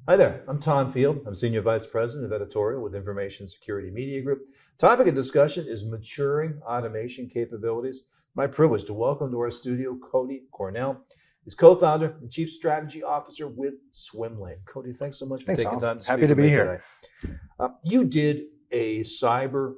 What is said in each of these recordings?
Hi there, I'm Tom Field. I'm Senior Vice President of Editorial with Information Security Media Group. Topic of discussion is maturing automation capabilities. My privilege to welcome to our studio Cody Cornell. He's co-founder and Chief Strategy Officer with Swimlane. Cody, thanks so much for taking time to speak Happy to be here. Today. You did a cyber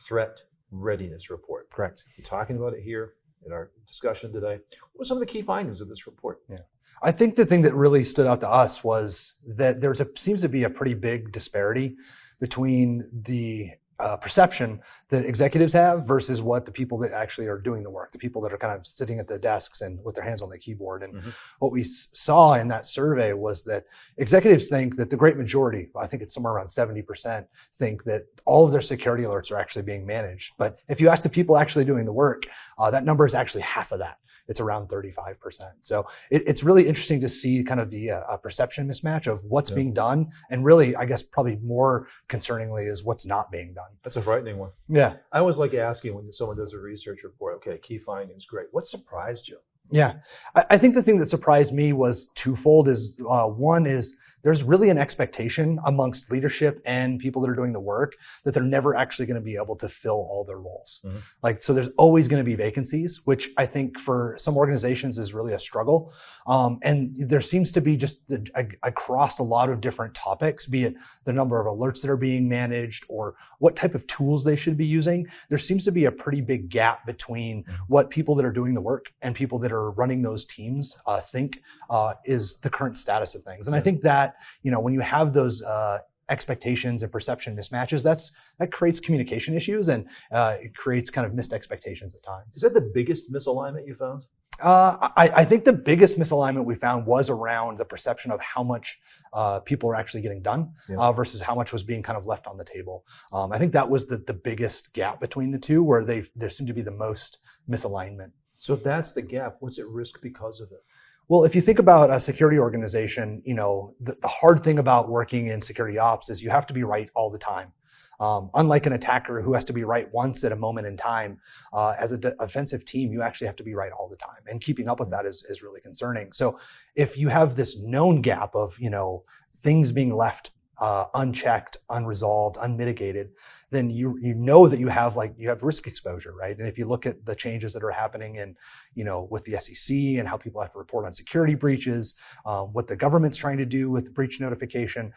threat readiness report. Correct. We're talking about it here in our discussion today. What were some of the key findings of this report? Yeah. I think the thing that really stood out to us was that seems to be a pretty big disparity between the perception that executives have versus what the people that actually are doing the work, the people that are kind of sitting at the desks and with their hands on the keyboard. And what we saw in that survey was that executives think that the great majority, I think it's somewhere around 70%, think that all of their security alerts are actually being managed. But if you ask the people actually doing the work, that number is actually half of that. It's around 35%. So it's really interesting to see kind of the perception mismatch of what's being done. And really, I guess probably more concerningly is what's not being done. That's a frightening one. Yeah. I always like asking when someone does a research report, okay, key findings, great. What surprised you? Yeah. I think the thing that surprised me was twofold. One is there's really an expectation amongst leadership and people that are doing the work that they're never actually going to be able to fill all their roles. So there's always going to be vacancies, which I think for some organizations is really a struggle. And there seems to be just across a lot of different topics, be it the number of alerts that are being managed or what type of tools they should be using. There seems to be a pretty big gap between what people that are doing the work and people that are running those teams think is the current status of things. And I think that, when you have those expectations and perception mismatches, that creates communication issues and it creates kind of missed expectations at times. Is that the biggest misalignment you found? I think the biggest misalignment we found was around the perception of how much people are actually getting done versus how much was being kind of left on the table. I think that was the biggest gap between the two, where there seemed to be the most misalignment. So if that's the gap, what's at risk because of it? Well, if you think about a security organization, the hard thing about working in security ops is you have to be right all the time. Unlike an attacker who has to be right once at a moment in time, as an offensive team, you actually have to be right all the time. And keeping up with that is really concerning. So if you have this known gap of, things being left unchecked, unresolved, unmitigated, then you know that you have risk exposure, right? And if you look at the changes that are happening in, with the SEC and how people have to report on security breaches, what the government's trying to do with breach notification,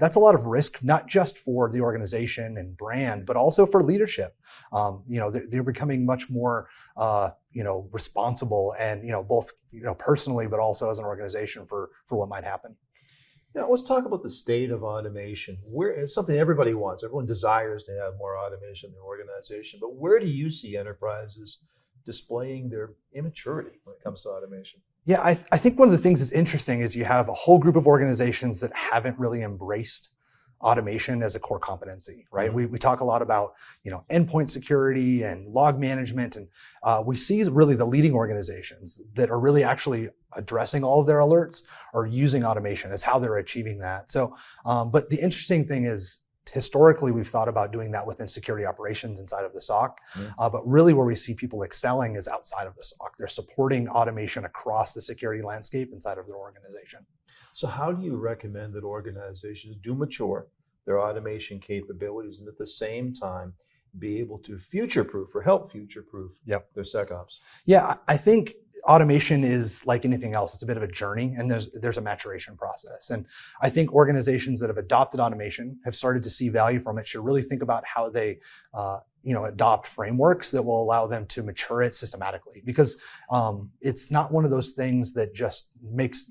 that's a lot of risk, not just for the organization and brand, but also for leadership. They're becoming much more, responsible and, both, personally, but also as an organization for what might happen. Now, let's talk about the state of automation. It's something everybody wants. Everyone desires to have more automation in their organization. But where do you see enterprises displaying their immaturity when it comes to automation? Yeah, I think one of the things that's interesting is you have a whole group of organizations that haven't really embraced automation as a core competency, right? We talk a lot about, endpoint security and log management, and we see really the leading organizations that are really actually addressing all of their alerts or using automation as how they're achieving that. So, but the interesting thing is, historically, we've thought about doing that within security operations inside of the SOC, but really where we see people excelling is outside of the SOC. They're supporting automation across the security landscape inside of their organization. So how do you recommend that organizations do mature their automation capabilities and at the same time be able to help future-proof their SecOps? Yeah, I think automation is like anything else. It's a bit of a journey, and there's a maturation process. And I think organizations that have adopted automation have started to see value from it should really think about how they adopt frameworks that will allow them to mature it systematically, because it's not one of those things that just makes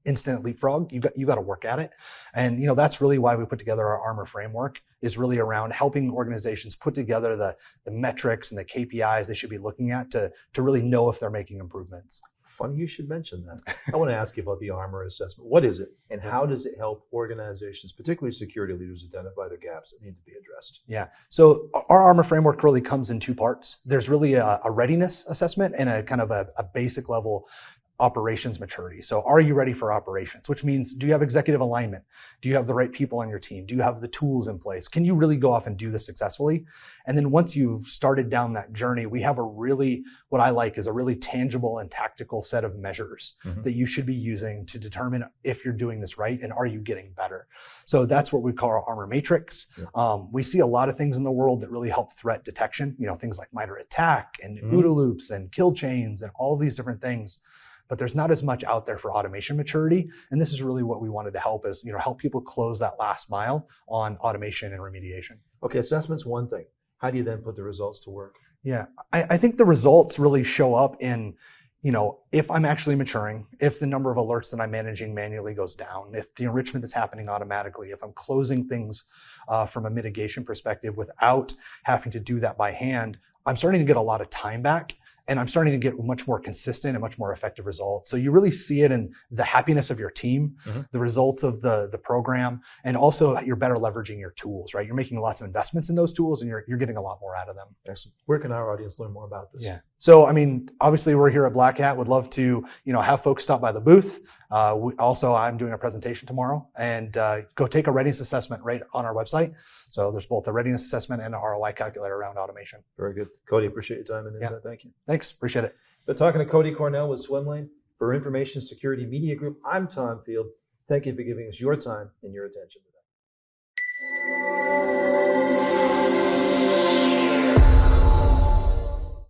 instant leapfrog. You got to work at it, and that's really why we put together our Armor framework, is really around helping organizations put together the metrics and the KPIs they should be looking at to really know if they're making improvements. Funny you should mention that. I want to ask you about the Armor assessment. What is it, and how does it help organizations, particularly security leaders, identify the gaps that need to be addressed? Yeah. So our Armor framework really comes in two parts. There's really a readiness assessment and a kind of a basic level operations maturity. So are you ready for operations? Which means, do you have executive alignment? Do you have the right people on your team? Do you have the tools in place? Can you really go off and do this successfully? And then once you've started down that journey, we have what I like is a really tangible and tactical set of measures that you should be using to determine if you're doing this right and are you getting better. So that's what we call our armor matrix. We see a lot of things in the world that really help threat detection, things like MITRE ATT&CK and OODA loops and kill chains and all of these different things. But there's not as much out there for automation maturity. And this is really what we wanted to help is, help people close that last mile on automation and remediation. Okay, assessment's one thing. How do you then put the results to work? Yeah, I think the results really show up in, if I'm actually maturing, if the number of alerts that I'm managing manually goes down, if the enrichment is happening automatically, if I'm closing things from a mitigation perspective without having to do that by hand, I'm starting to get a lot of time back. And I'm starting to get much more consistent and much more effective results. So you really see it in the happiness of your team, the results of the program, and also you're better leveraging your tools, right? You're making lots of investments in those tools and you're getting a lot more out of them. Excellent. Where can our audience learn more about this? Yeah. So, obviously we're here at Black Hat. Would love to, have folks stop by the booth. I'm doing a presentation tomorrow and go take a readiness assessment right on our website. So there's both a readiness assessment and an ROI calculator around automation. Very good. Cody, appreciate your time and insight. Thank you. Thanks. Appreciate it. Been talking to Cody Cornell with Swimlane. For Information Security Media Group, I'm Tom Field. Thank you for giving us your time and your attention today.